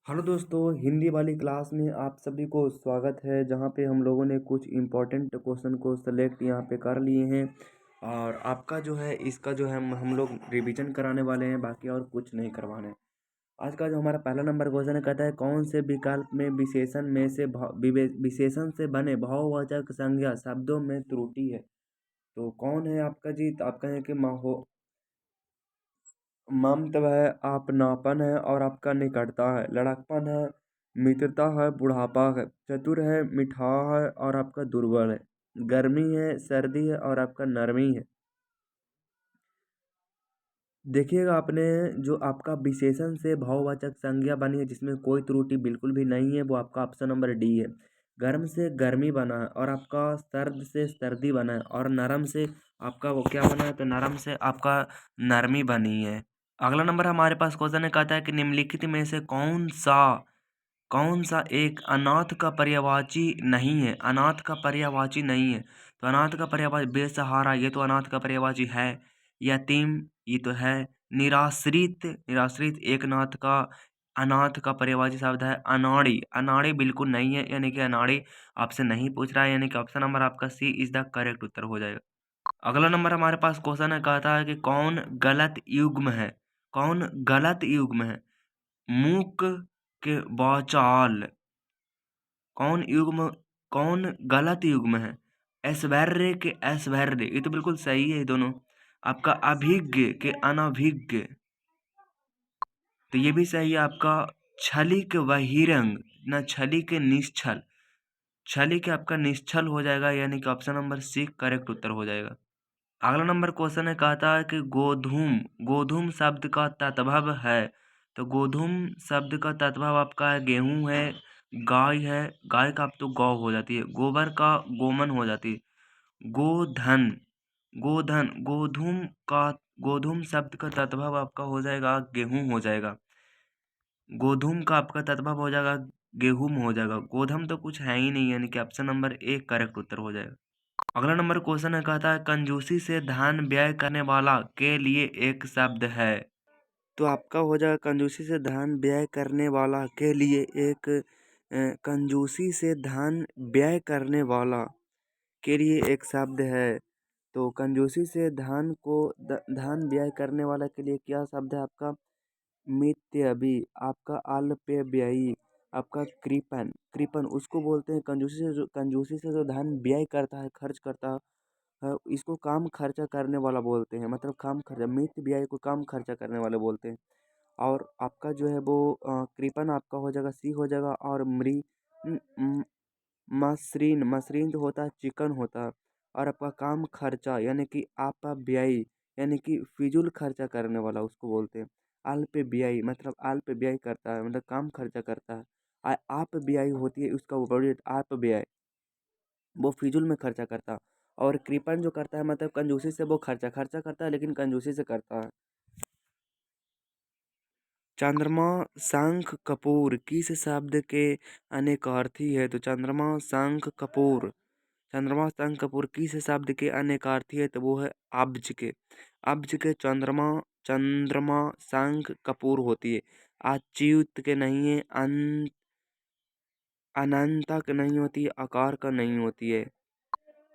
Hello दोस्तों, हिंदी वाली class में आप सभी को स्वागत है। जहाँ पे हम लोगों ने कुछ इम्पोर्टेंट क्वेश्चन को सेलेक्ट यहाँ पे कर लिए हैं और आपका जो है इसका जो है हम लोग रिवीजन कराने वाले हैं, बाकी और कुछ नहीं करवाने हैं। आज का जो हमारा पहला नंबर क्वेश्चन है, कहता है कौन से विकल्प में विशेषण में से विशेषण से बने बहुवचक संज्ञा शब्दों में त्रुटि है। तो कौन है आपका जी? तो आप कहें कि ममत्व है, अपनापन है और आपका निकटता है, लड़कपन है, मित्रता है, बुढ़ापा है, चतुर है, मिठा है और आपका दुर्बल है, गर्मी है, सर्दी है और आपका नरमी है। देखिएगा आपने, जो आपका विशेषण से भाववाचक संज्ञा बनी है जिसमें कोई त्रुटि बिल्कुल भी नहीं है, वो आपका ऑप्शन नंबर डी है। गर्म से गर्मी बना है और आपका सर्द से सर्दी बना है और नरम से आपका वो क्या बना है, तो नरम से आपका नरमी बनी है। अगला नंबर हमारे पास क्वेश्चन है, कहता है कि निम्नलिखित में से कौन सा एक अनाथ का पर्यायवाची नहीं है। अनाथ का पर्यायवाची नहीं है, तो अनाथ का पर्यायवाची बेसहारा, ये तो अनाथ का पर्यायवाची है। यतीम, ये तो है। निराश्रित, निराश्रित एक अनाथ का पर्यायवाची शब्द है। अनाड़ी, अनाड़ी बिल्कुल नहीं है, यानी कि अनाड़ी आपसे नहीं पूछ रहा है, यानी कि ऑप्शन नंबर आपका सी इज द करेक्ट उत्तर हो जाएगा। अगला नंबर हमारे पास क्वेश्चन है, कहता है कि कौन गलत युग्म है। कौन गलत युग्म है। मूक के बौचाल, कौन युग्म, कौन गलत युग्म है। ऐश्वर्य के ऐश्वर्य, ये तो बिल्कुल सही है ये दोनों। आपका अभिज्ञ के अनभिज्ञ, तो ये भी सही है आपका। छली के बहिरंग, न छली के निश्छल, छली के आपका निश्छल हो जाएगा, यानी कि ऑप्शन नंबर सी करेक्ट उत्तर हो जाएगा। अगला नंबर क्वेश्चन है, कहता है कि गोधूम, गोधूम शब्द का तद्भव है। तो गोधूम शब्द का तद्भव आपका है गेहूं है, गाय है, गाय का आप तो गौ हो जाती है, गोबर का गोमन हो जाती है। गोधन, गोधन, गोधूम शब्द का तद्भव आपका हो जाएगा गेहूं हो जाएगा। गोधूम का आपका तद्भव हो जाएगा गेहूं हो जाएगा। गोधम तो कुछ है ही नहीं, यानी कि ऑप्शन नंबर ए करेक्ट उत्तर हो जाएगा। अगला नंबर क्वेश्चन है, कहता है कंजूसी से धन व्यय करने वाला के लिए एक शब्द है। तो आपका हो जाएगा कंजूसी से धन व्यय करने वाला के लिए एक कंजूसी से धन व्यय करने वाला के लिए एक शब्द है। तो कंजूसी से धन व्यय करने वाला के लिए क्या शब्द है आपका? मितव्ययी, आपका अल्पव्ययी, आपका कृपण, कृपण उसको बोलते हैं। कंजूसी से जो धन व्यय करता है, खर्च करता है, इसको काम खर्चा करने वाला बोलते हैं। मतलब काम खर्चा, मित व्यय को काम खर्चा करने वाले बोलते हैं। और आपका जो है वो कृपण आपका हो जाएगा सी हो जाएगा। और म- म- मसरीन, मसरीन जो होता है चिकन होता है। और आपका काम खर्चा यानी कि आपका व्यय, यानी कि फिजूल खर्चा करने वाला उसको बोलते हैं। अल्प व्यय मतलब अल्प व्यय करता है, मतलब काम खर्चा करता है। आप व्यय होती है उसका वर्ड आप व्यय, वो फिजूल में खर्चा करता है। और कृपण जो करता है मतलब कंजूसी से वो खर्चा खर्चा करता है, लेकिन कंजूसी से करता है। चंद्रमा, शंख, कपूर किस शब्द के अनेकार्थी है। तो चंद्रमा, शंख, कपूर, चंद्रमा, शंख, कपूर किस शब्द के अनेकार्थी है। तो वो है अब्ज के। अब्ज के चंद्रमा, चंद्रमा, शंख, कपूर होती है। अच्युत के नहीं है, अनंता के नहीं होती है, आकार का नहीं होती है।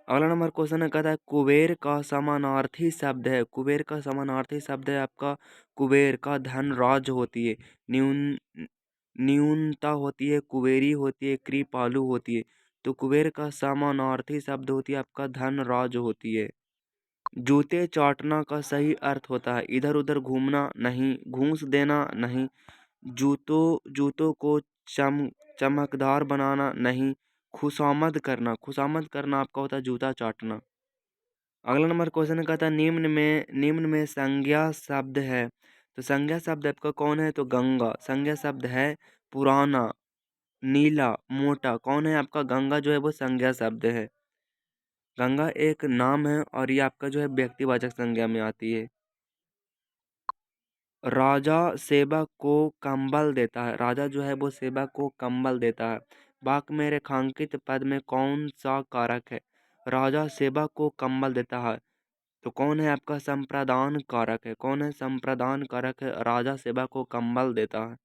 अगला नंबर क्वेश्चन है, कहता है कुबेर का समानार्थी शब्द है। कुबेर का समानार्थी शब्द है आपका कुबेर का धनराज होती है। न्यून न्यूनता होती है, कुबेरी होती है, कृपालु होती है। तो कुबेर का समानार्थी शब्द होती है आपका धनराज होती है। जूते चाटना का सही अर्थ होता है इधर उधर घूमना नहीं, घूस देना नहीं, जूतों को चमकदार बनाना नहीं, खुशामद करना आपका होता है जूता चाटना। अगला नंबर क्वेश्चन कहता है निम्न में संज्ञा शब्द है। तो संज्ञा शब्द आपका कौन है। तो गंगा संज्ञा शब्द है। पुराना, नीला, मोटा, कौन है आपका? गंगा जो है वो संज्ञा शब्द है। गंगा एक नाम है और ये आपका जो है व्यक्तिवाचक संज्ञा में आती है। राजा सेवक को कंबल देता है। राजा जो है वो सेवक को कंबल देता है। वाक्य में रेखांकित पद में कौन सा कारक है। राजा सेवक को कंबल देता है, तो कौन है आपका? संप्रदान कारक है। कौन है? संप्रदान कारक है, राजा सेवक को कंबल देता है।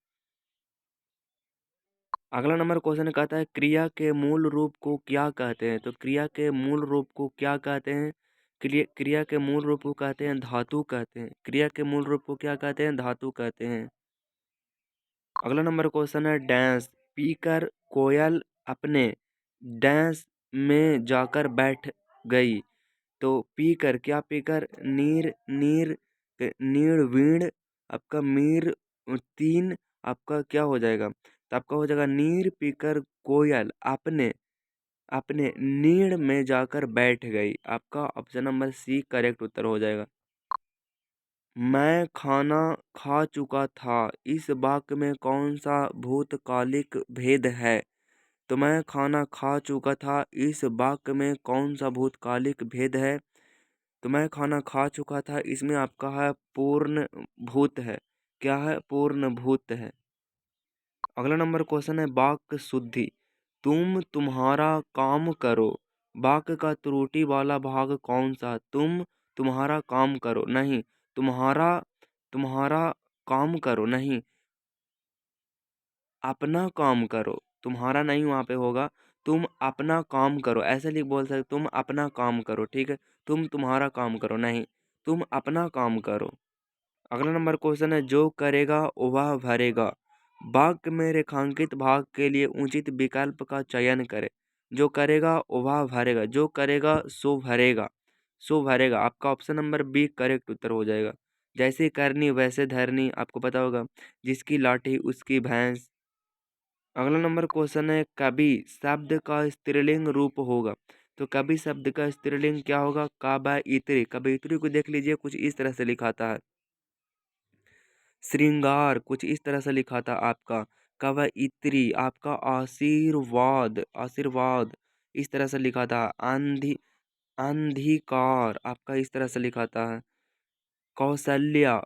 अगला नंबर क्वेश्चन कहता है क्रिया के मूल रूप को क्या कहते हैं। तो क्रिया के मूल रूप को क्या कहते हैं। क्रिया के मूल रूप को कहते हैं धातु कहते हैं। क्रिया के मूल रूप को क्या कहते हैं, धातु कहते हैं। अगला नंबर क्वेश्चन है डैश पीकर कोयल अपने डैश में जाकर बैठ गई। तो पीकर क्या पीकर, नीर नीर नीर आपका मीर तीन आपका क्या हो जाएगा, तो आपका हो जाएगा नीर पीकर कोयल अपने अपने नीड़ में जाकर बैठ गई। आपका ऑप्शन नंबर सी करेक्ट उत्तर हो जाएगा। मैं खाना खा चुका था, इस वाक्य में कौन सा भूतकालिक भेद है। तो मैं खाना खा चुका था, इस वाक्य में कौन सा भूतकालिक भेद है। तो मैं खाना खा चुका था, इसमें आपका है पूर्ण भूत है। क्या है, पूर्ण भूत है। अगला नंबर क्वेश्चन है वाक्य शुद्धि। तुम्हारा काम करो, वाक्य का त्रुटि वाला भाग कौन सा। तुम्हारा काम करो नहीं, तुम्हारा तुम्हारा काम करो नहीं, अपना काम करो। तुम्हारा नहीं वहाँ पे होगा, तुम अपना काम करो ऐसे लिख बोल सकते, तुम अपना काम करो, ठीक है। तुम्हारा काम करो नहीं, तुम अपना काम करो। अगला नंबर क्वेश्चन है जो करेगा वह भरेगा, वाक्य में रेखांकित भाग के लिए उचित विकल्प का चयन करें। जो करेगा वह भरेगा, जो करेगा सो भरेगा, सो भरेगा। आपका ऑप्शन नंबर बी करेक्ट उत्तर हो जाएगा। जैसे करनी वैसे धरनी, आपको पता होगा। जिसकी लाठी उसकी भैंस। अगला नंबर क्वेश्चन है कवि शब्द का स्त्रीलिंग रूप होगा। तो कवि शब्द का स्त्रीलिंग क्या होगा, कवयित्री। कवयित्री को देख लीजिए, कुछ इस तरह से लिखा था। श्रृंगार कुछ इस तरह से लिखा था आपका। कवयित्री आपका आशीर्वाद, आशीर्वाद इस तरह से लिखा था। अंधिकार आपका इस तरह से लिखा था। कौशल्या।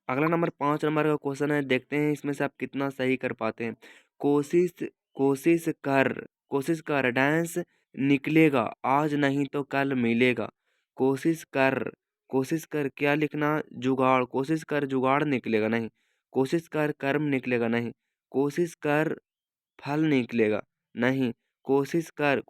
अगला नंबर 5 नंबर का क्वेश्चन है, देखते हैं इसमें से आप कितना सही कर पाते हैं। कोशिश कोशिश कर कोशिश कर डांस निकलेगा, आज नहीं तो कल मिलेगा। कोशिश कर कोशिश कर क्या लिखना, जुगाड़। कोशिश कर जुगाड़ निकलेगा नहीं, कोशिश कर कर्म निकलेगा नहीं, कोशिश कर फल निकलेगा नहीं, कोशिश कर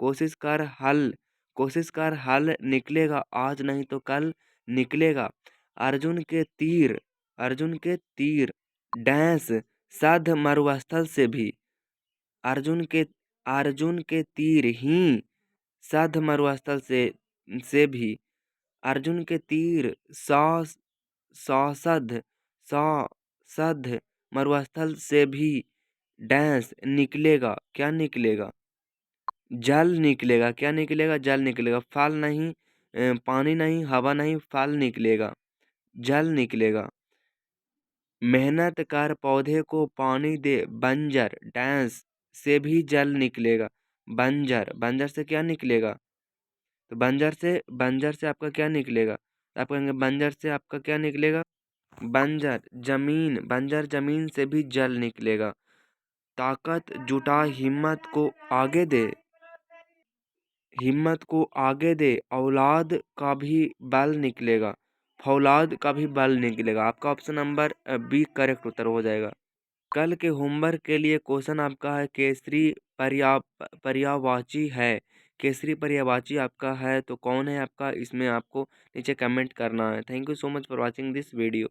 हल, कोशिश कर हल निकलेगा, आज नहीं तो कल निकलेगा। अर्जुन के तीर अर्जुन के तीर डैश साध मरुस्थल से भी। अर्जुन के अर्जुन के तीर ही साध मरुस्थल से भी। अर्जुन के तीर सौसध सौसध मरुस्थल से भी डैश निकलेगा, क्या निकलेगा, जल निकलेगा। क्या निकलेगा, जल निकलेगा। फल नहीं, पानी नहीं, हवा नहीं, फल निकलेगा, जल निकलेगा। मेहनत कर पौधे को पानी दे, बंजर डैश से भी जल निकलेगा। बंजर बंजर से क्या निकलेगा, तो बंजर से आपका क्या निकलेगा, तो आप कहेंगे बंजर से आपका क्या निकलेगा, बंजर जमीन से भी जल निकलेगा। ताकत जुटा हिम्मत को आगे दे, औलाद का भी बल निकलेगा, फौलाद का भी बल निकलेगा। आपका ऑप्शन नंबर बी करेक्ट उत्तर हो जाएगा। कल के होमवर्क के लिए क्वेश्चन आपका है केसरी पर्यायवाची है। केसरी पर्यायवाची आपका है तो कौन है आपका, इसमें आपको नीचे कमेंट करना है। Thank you so much for watching this video.